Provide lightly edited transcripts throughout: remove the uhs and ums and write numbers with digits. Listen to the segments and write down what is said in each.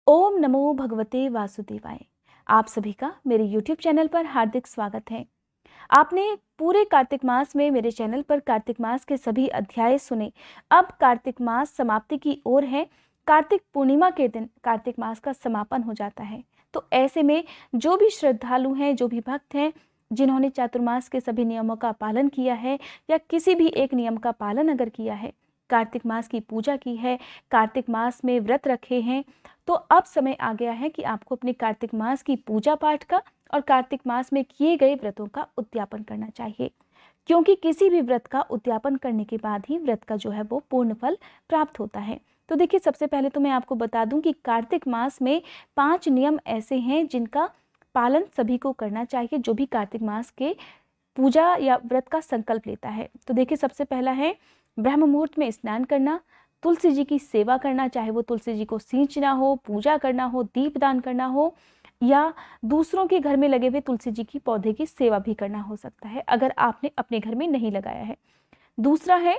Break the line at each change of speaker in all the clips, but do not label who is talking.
ओम नमो भगवते वासुदेवाय। आप सभी का मेरे YouTube चैनल पर हार्दिक स्वागत है। आपने पूरे कार्तिक मास में मेरे चैनल पर कार्तिक मास के सभी अध्याय सुने। अब कार्तिक मास समाप्ति की ओर है। कार्तिक पूर्णिमा के दिन कार्तिक मास का समापन हो जाता है। तो ऐसे में जो भी श्रद्धालु हैं, जो भी भक्त हैं, जिन्होंने चातुर्मास के सभी नियमों का पालन किया है या किसी भी एक नियम का पालन अगर किया है, कार्तिक मास की पूजा की है, कार्तिक मास में व्रत रखे हैं, तो अब समय आ गया है कि आपको अपने कार्तिक मास की पूजा पाठ का और कार्तिक मास में किए गए व्रतों का उद्यापन करना चाहिए। क्योंकि किसी भी व्रत का उद्यापन करने के बाद ही व्रत का जो है वो पूर्ण फल प्राप्त होता है। तो देखिए, सबसे पहले तो मैं आपको बता दूं कि कार्तिक मास में 5 नियम ऐसे हैं जिनका पालन सभी को करना चाहिए, जो भी कार्तिक मास के पूजा या व्रत का संकल्प लेता है। तो देखिए, सबसे पहला है ब्रह्म मुहूर्त में स्नान करना, तुलसी जी की सेवा करना, चाहे वो तुलसी जी को सींचना हो, पूजा करना हो, दीपदान करना हो, या दूसरों के घर में लगे हुए तुलसी जी की पौधे की सेवा भी करना हो सकता है, अगर आपने अपने घर में नहीं लगाया है। दूसरा है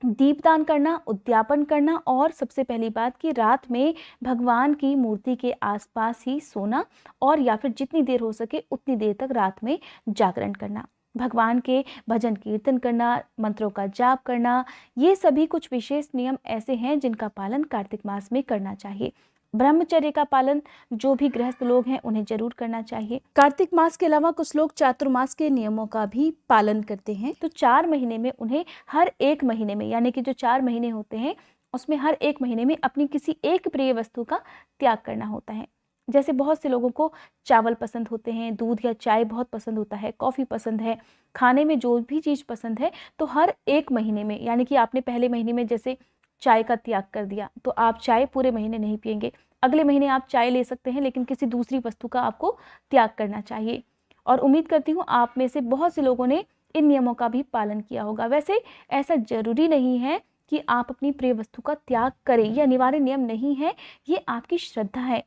दीपदान करना, उद्यापन करना, और सबसे पहली बात कि रात में भगवान की मूर्ति के आसपास ही सोना, और या फिर जितनी देर हो सके उतनी देर तक रात में जागरण करना, भगवान के भजन कीर्तन करना, मंत्रों का जाप करना। ये सभी कुछ विशेष नियम ऐसे हैं जिनका पालन कार्तिक मास में करना चाहिए। ब्रह्मचर्य का पालन जो भी गृहस्थ लोग हैं उन्हें जरूर करना चाहिए। कार्तिक मास के अलावा कुछ लोग चातुर्मास के नियमों का भी पालन करते हैं। तो 4 महीने में उन्हें हर एक महीने में, यानी कि जो 4 महीने होते हैं उसमें हर एक महीने में अपनी किसी एक प्रिय वस्तु का त्याग करना होता है। जैसे बहुत से लोगों को चावल पसंद होते हैं, दूध या चाय बहुत पसंद होता है, कॉफ़ी पसंद है, खाने में जो भी चीज़ पसंद है, तो हर एक महीने में, यानी कि आपने पहले महीने में जैसे चाय का त्याग कर दिया तो आप चाय पूरे महीने नहीं पिएंगे। अगले महीने आप चाय ले सकते हैं, लेकिन किसी दूसरी वस्तु का आपको त्याग करना चाहिए। और उम्मीद करती हूँ आप में से बहुत से लोगों ने इन नियमों का भी पालन किया होगा। वैसे ऐसा जरूरी नहीं है कि आप अपनी प्रिय वस्तु का त्याग करें, यह अनिवार्य नियम नहीं है, ये आपकी श्रद्धा है।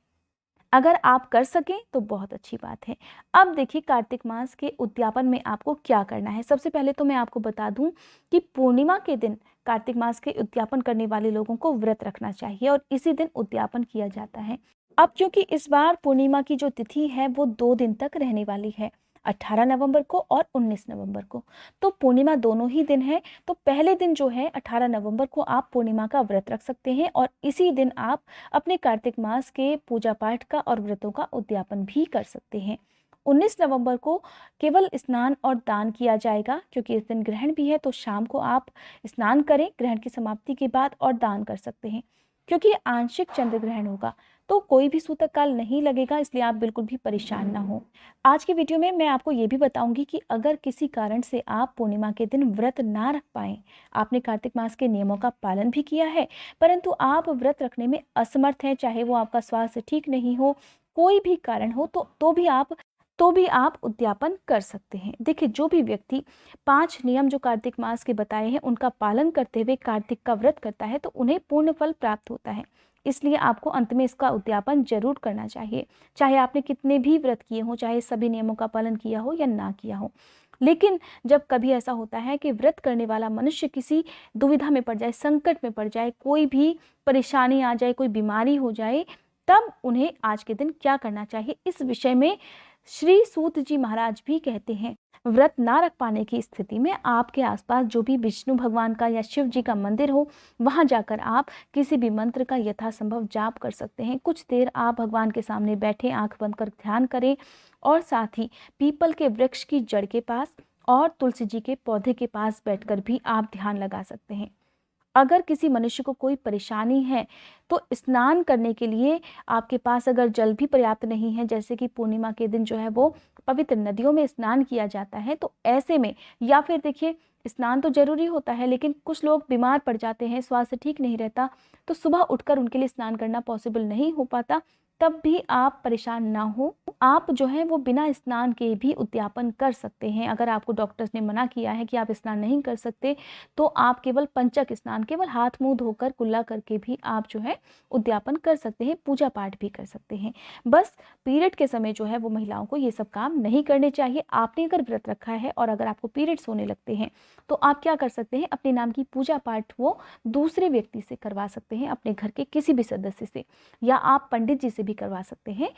अगर आप कर सकें तो बहुत अच्छी बात है। अब देखिए, कार्तिक मास के उद्यापन में आपको क्या करना है। सबसे पहले तो मैं आपको बता दूं कि पूर्णिमा के दिन कार्तिक मास के उद्यापन करने वाले लोगों को व्रत रखना चाहिए और इसी दिन उद्यापन किया जाता है। अब क्योंकि इस बार पूर्णिमा की जो तिथि है वो 2 दिन तक रहने वाली है, 18 नवंबर को और 19 नवंबर को। तो पूर्णिमा दोनों ही दिन है। तो पहले दिन जो है 18 नवंबर को आप पूर्णिमा का व्रत रख सकते हैं और इसी दिन आप अपने कार्तिक मास के पूजा पाठ का और व्रतों का उद्यापन भी कर सकते हैं। 19 नवंबर को केवल स्नान और दान किया जाएगा, क्योंकि इस दिन ग्रहण भी है। तो शाम को आप स्नान करें ग्रहण की समाप्ति के बाद और दान कर सकते हैं। क्योंकि आंशिक चंद्र ग्रहण होगा तो कोई भी सूतक काल नहीं लगेगा, इसलिए आप बिल्कुल भी परेशान ना हो। आज की वीडियो में मैं आपको ये भी बताऊंगी कि अगर किसी कारण से आप पूर्णिमा के दिन व्रत ना रख पाए, आपने कार्तिक मास के नियमों का पालन भी किया है परंतु आप व्रत रखने में असमर्थ हैं, चाहे वो आपका स्वास्थ्य ठीक नहीं हो, कोई भी कारण हो, तो भी आप उद्यापन कर सकते हैं। देखिए, जो भी व्यक्ति 5 नियम जो कार्तिक मास के बताए हैं उनका पालन करते हुए कार्तिक का व्रत करता है तो उन्हें पूर्ण फल प्राप्त होता है। इसलिए आपको अंत में इसका उद्यापन जरूर करना चाहिए, चाहे आपने कितने भी व्रत किए हों, चाहे सभी नियमों का पालन किया हो या ना किया हो। लेकिन जब कभी ऐसा होता है कि व्रत करने वाला मनुष्य किसी दुविधा में पड़ जाए, संकट में पड़ जाए, कोई भी परेशानी आ जाए, कोई बीमारी हो जाए, तब उन्हें आज के दिन क्या करना चाहिए, इस विषय में श्री सूत जी महाराज भी कहते हैं। व्रत ना रख पाने की स्थिति में आपके आसपास जो भी विष्णु भगवान का या शिव जी का मंदिर हो, वहां जाकर आप किसी भी मंत्र का यथासंभव जाप कर सकते हैं। कुछ देर आप भगवान के सामने बैठे आंख बंद कर ध्यान करें और साथ ही पीपल के वृक्ष की जड़ के पास और तुलसी जी के पौधे के पास बैठकर भी आप ध्यान लगा सकते हैं। अगर किसी मनुष्य को कोई परेशानी है तो स्नान करने के लिए आपके पास अगर जल भी पर्याप्त नहीं है, जैसे कि पूर्णिमा के दिन जो है वो पवित्र नदियों में स्नान किया जाता है, तो ऐसे में, या फिर देखिए, स्नान तो जरूरी होता है लेकिन कुछ लोग बीमार पड़ जाते हैं, स्वास्थ्य ठीक नहीं रहता, तो सुबह उठकर उनके लिए स्नान करना पॉसिबल नहीं हो पाता, तब भी आप परेशान ना हो। आप जो है वो बिना स्नान के भी उद्यापन कर सकते हैं। अगर आपको डॉक्टर्स ने मना किया है कि आप स्नान नहीं कर सकते, तो आप केवल पंचक स्नान, केवल हाथ मुंह धोकर कुल्ला करके भी आप जो है उद्यापन कर सकते हैं, पूजा पाठ भी कर सकते हैं। बस पीरियड के समय जो है वो महिलाओं को ये सब काम नहीं करने चाहिए। आपने अगर व्रत रखा है और अगर आपको पीरियड्स होने लगते हैं, तो आप क्या कर सकते हैं, अपने नाम की पूजा पाठ वो दूसरे व्यक्ति से करवा सकते हैं, अपने घर के किसी भी सदस्य से, या आप पंडित जी से भी करवा सकते हैं।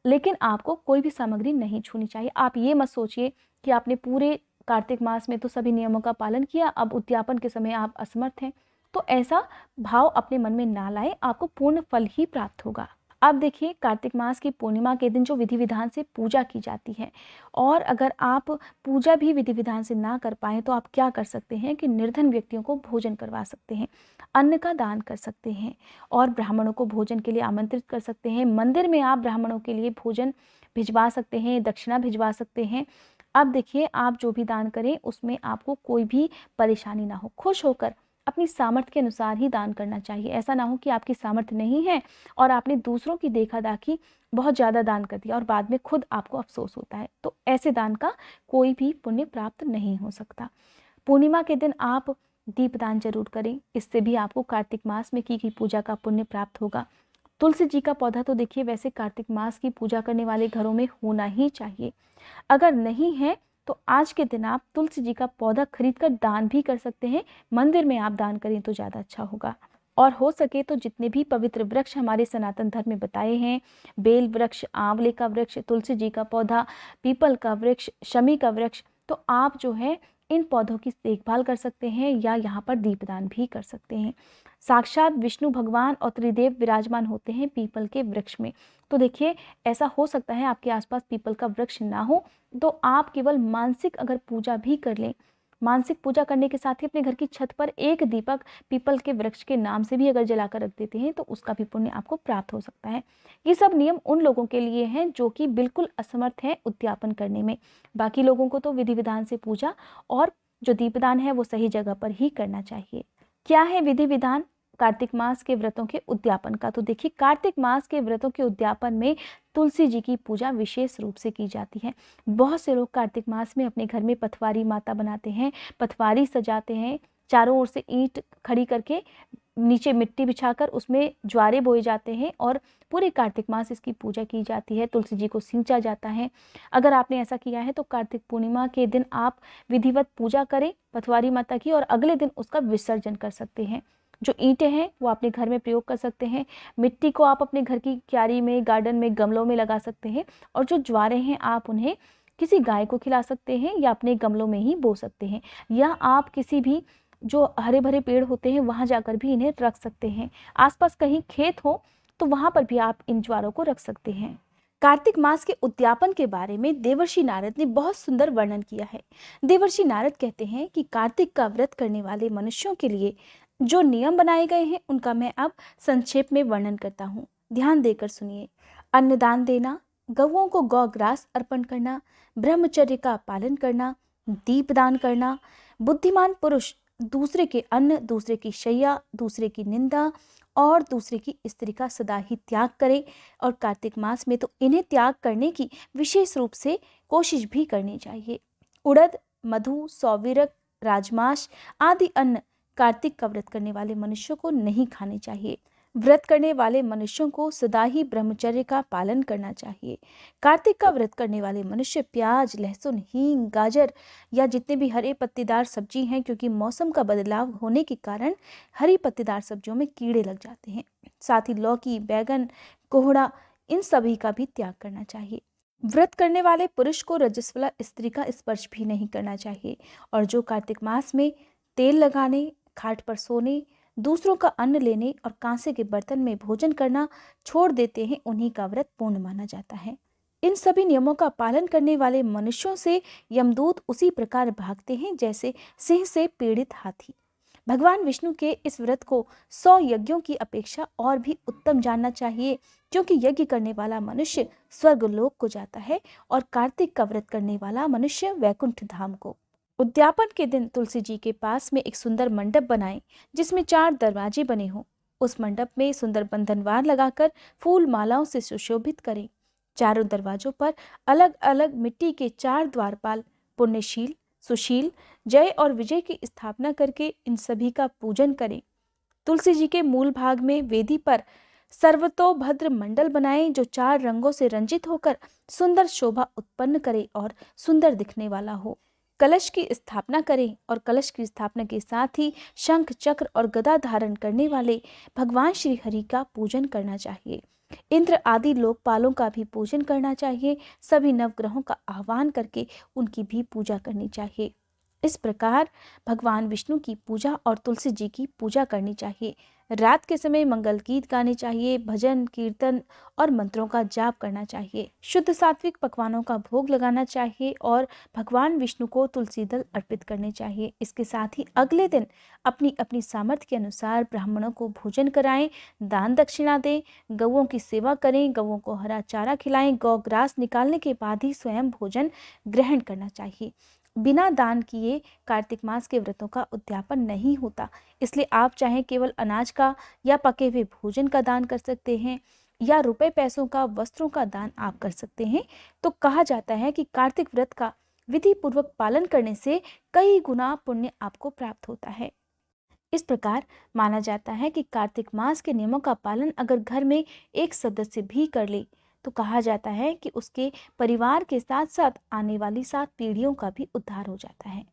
लेकिन आपको कोई भी सामग्री नहीं छूनी चाहिए। आप ये मत सोचिए कि आपने पूरे कार्तिक मास में तो सभी नियमों का पालन किया, अब उद्यापन के समय आप असमर्थ हैं। तो ऐसा भाव अपने मन में ना लाएं, आपको पूर्ण फल ही प्राप्त होगा। अब देखिए, कार्तिक मास की पूर्णिमा के दिन जो विधि विधान से पूजा की जाती है, और अगर आप पूजा भी विधि विधान से ना कर पाएँ तो आप क्या कर सकते हैं कि निर्धन व्यक्तियों को भोजन करवा सकते हैं, अन्न का दान कर सकते हैं और ब्राह्मणों को भोजन के लिए आमंत्रित कर सकते हैं। मंदिर में आप ब्राह्मणों के लिए भोजन भिजवा सकते हैं, दक्षिणा भिजवा सकते हैं। अब देखिए, आप जो भी दान करें उसमें आपको कोई भी परेशानी ना हो, खुश होकर अपनी सामर्थ्य के अनुसार ही दान करना चाहिए। ऐसा ना हो कि आपकी सामर्थ्य नहीं है और आपने दूसरों की देखा-दाखी बहुत ज़्यादा दान कर दिया और बाद में खुद आपको अफसोस होता है। तो ऐसे दान का कोई भी पुण्य प्राप्त नहीं हो सकता। पूर्णिमा के दिन आप दीपदान जरूर करें, इससे भी आपको कार्तिक मास में की गई पूजा का पुण्य प्राप्त होगा। तुलसी जी का पौधा तो देखिए वैसे कार्तिक मास की पूजा करने वाले घरों में होना ही चाहिए। अगर नहीं है तो आज के दिन आप तुलसी जी का पौधा खरीद कर दान भी कर सकते हैं। मंदिर में आप दान करें तो ज़्यादा अच्छा होगा। और हो सके तो जितने भी पवित्र वृक्ष हमारे सनातन धर्म में बताए हैं, बेल वृक्ष, आंवले का वृक्ष, तुलसी जी का पौधा, पीपल का वृक्ष, शमी का वृक्ष, तो आप जो है इन पौधों की देखभाल कर सकते हैं या यहाँ पर दीपदान भी कर सकते हैं। साक्षात विष्णु भगवान और त्रिदेव विराजमान होते हैं पीपल के वृक्ष में। तो देखिए, ऐसा हो सकता है आपके आसपास पीपल का वृक्ष ना हो, तो आप केवल मानसिक अगर पूजा भी कर लें, मानसिक पूजा करने के साथ ही अपने घर की छत पर एक दीपक पीपल के वृक्ष के नाम से भी अगर जलाकर रख देते हैं तो उसका भी पुण्य आपको प्राप्त हो सकता है। ये सब नियम उन लोगों के लिए हैं जो कि बिल्कुल असमर्थ हैं उद्यापन करने में। बाकी लोगों को तो विधि विधान से पूजा और जो दीपदान है वो सही जगह पर ही करना चाहिए। क्या है विधि विधान कार्तिक मास के व्रतों के उद्यापन का? तो देखिए, कार्तिक मास के व्रतों के उद्यापन में तुलसी जी की पूजा विशेष रूप से की जाती है। बहुत से लोग कार्तिक मास में अपने घर में पथवारी माता बनाते हैं, पथवारी सजाते हैं, चारों ओर से ईंट खड़ी करके नीचे मिट्टी बिछाकर उसमें ज्वारे बोए जाते हैं और पूरे कार्तिक मास इसकी पूजा की जाती है, तुलसी जी को सींचा जाता है। अगर आपने ऐसा किया है तो कार्तिक पूर्णिमा के दिन आप विधिवत पूजा करें पथवारी माता की और अगले दिन उसका विसर्जन कर सकते हैं। जो ईंटें हैं वो अपने घर में प्रयोग कर सकते हैं, मिट्टी को आप अपने घर की क्यारी में, गार्डन में, गमलों में लगा सकते हैं और जो ज्वारे हैं आप उन्हें किसी गाय को खिला सकते हैं या अपने गमलों में ही बो सकते हैं, या आप किसी भी जो हरे भरे पेड़ होते हैं वहाँ जाकर भी इन्हें रख सकते हैं। आसपास कहीं खेत हो तो वहाँ पर भी आप इन ज्वारों को रख सकते हैं। कार्तिक मास के उद्यापन के बारे में देवर्षि नारद ने बहुत सुंदर वर्णन किया है। देवर्षि नारद कहते हैं कि कार्तिक का व्रत करने वाले मनुष्यों के लिए जो नियम बनाए गए हैं उनका मैं अब संक्षेप में वर्णन करता हूँ, ध्यान देकर सुनिए। अन्नदान देना, गौओं को गौग्रास अर्पण करना, ब्रह्मचर्य का पालन करना, दीपदान करना, बुद्धिमान पुरुष दूसरे के अन्न, दूसरे की शैया, दूसरे की निंदा और दूसरे की स्त्री का सदा ही त्याग करे। और कार्तिक मास में तो इन्हें त्याग करने की विशेष रूप से कोशिश भी करनी चाहिए। उड़द, मधु, सौविरक, राजमाश आदि अन्न कार्तिक का व्रत करने वाले मनुष्यों को नहीं खाने चाहिए। व्रत करने वाले मनुष्यों को सदा ही ब्रह्मचर्य का पालन करना चाहिए। कार्तिक का व्रत करने वाले मनुष्य प्याज, लहसुन, हींग, गाजर या जितने भी हरे पत्तेदार सब्जी हैं, क्योंकि मौसम का बदलाव होने के कारण हरी पत्तेदार सब्जियों में कीड़े लग जाते हैं, साथ ही लौकी, बैगन, कोहड़ा, इन सभी का भी त्याग करना चाहिए। व्रत करने वाले पुरुष को रजस्वला स्त्री का स्पर्श भी नहीं करना चाहिए। और जो कार्तिक मास में तेल लगाने, खाट पर सोने, दूसरों का अन्न लेने और कांसे के बर्तन में भोजन करना छोड़ देते हैं, उन्हीं का व्रत पूर्ण माना जाता है। इन सभी नियमों का पालन करने वाले मनुष्यों से यमदूत उसी प्रकार भागते हैं जैसे सिंह से पीड़ित हाथी। भगवान विष्णु के इस व्रत को 100 यज्ञों की अपेक्षा और भी उत्तम जानना चाहिए, क्योंकि यज्ञ करने वाला मनुष्य स्वर्गलोक को जाता है और कार्तिक का व्रत करने वाला मनुष्य वैकुंठ धाम को। उद्यापन के दिन तुलसी जी के पास में एक सुंदर मंडप बनाएं जिसमें 4 दरवाजे बने हों। उस मंडप में सुंदर बंधनवार लगाकर फूल मालाओं से सुशोभित करें। चारों दरवाजों पर अलग अलग मिट्टी के 4 द्वारपाल पुण्यशील, सुशील, जय और विजय की स्थापना करके इन सभी का पूजन करें। तुलसी जी के मूल भाग में वेदी पर सर्वतोभद्र मंडल बनाएं जो 4 रंगों से रंजित होकर सुंदर शोभा उत्पन्न करे और सुंदर दिखने वाला हो। कलश की स्थापना करें और कलश की स्थापना के साथ ही शंख, चक्र और गदा धारण करने वाले भगवान श्री हरि का पूजन करना चाहिए। इंद्र आदि लोकपालों का भी पूजन करना चाहिए। सभी नवग्रहों का आह्वान करके उनकी भी पूजा करनी चाहिए। इस प्रकार भगवान विष्णु की पूजा और तुलसी जी की पूजा करनी चाहिए। रात के समय मंगल गीत गाने चाहिए, भजन, कीर्तन और मंत्रों का जाप करना चाहिए। शुद्ध सात्विक पकवानों का भोग लगाना चाहिए और भगवान विष्णु को तुलसी दल अर्पित करने चाहिए। इसके साथ ही अगले दिन अपनी अपनी सामर्थ्य के अनुसार ब्राह्मणों को भोजन कराएं, दान दक्षिणा दें, गौओं की सेवा करें, गौओं को हरा चारा खिलाएं। गौ ग्रास निकालने के बाद ही स्वयं भोजन ग्रहण करना चाहिए। बिना दान किए कार्तिक मास के व्रतों का उद्यापन नहीं होता, इसलिए आप चाहे केवल अनाज का या पके हुए भोजन का दान कर सकते हैं या रुपए पैसों का, वस्त्रों का दान आप कर सकते हैं। तो कहा जाता है कि कार्तिक व्रत का विधि पूर्वक पालन करने से कई गुना पुण्य आपको प्राप्त होता है। इस प्रकार माना जाता है कि कार्तिक मास के नियमों का पालन अगर घर में एक सदस्य भी कर ले तो कहा जाता है कि उसके परिवार के साथ साथ आने वाली 7 पीढ़ियों का भी उद्धार हो जाता है।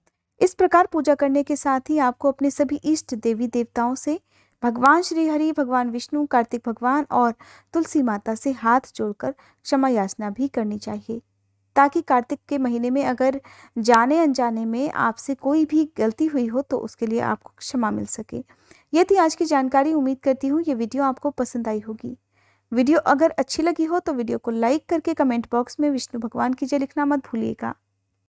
इस प्रकार पूजा करने के साथ ही आपको अपने सभी इष्ट देवी देवताओं से, भगवान श्री हरि, भगवान विष्णु, कार्तिक भगवान और तुलसी माता से हाथ जोड़कर क्षमा याचना भी करनी चाहिए, ताकि कार्तिक के महीने में अगर जाने अनजाने में आपसे कोई भी गलती हुई हो तो उसके लिए आपको क्षमा मिल सके। ये थी आज की जानकारी। उम्मीद करती हूँ ये वीडियो आपको पसंद आई होगी। वीडियो अगर अच्छी लगी हो तो वीडियो को लाइक करके कमेंट बॉक्स में विष्णु भगवान की जय लिखना मत भूलिएगा।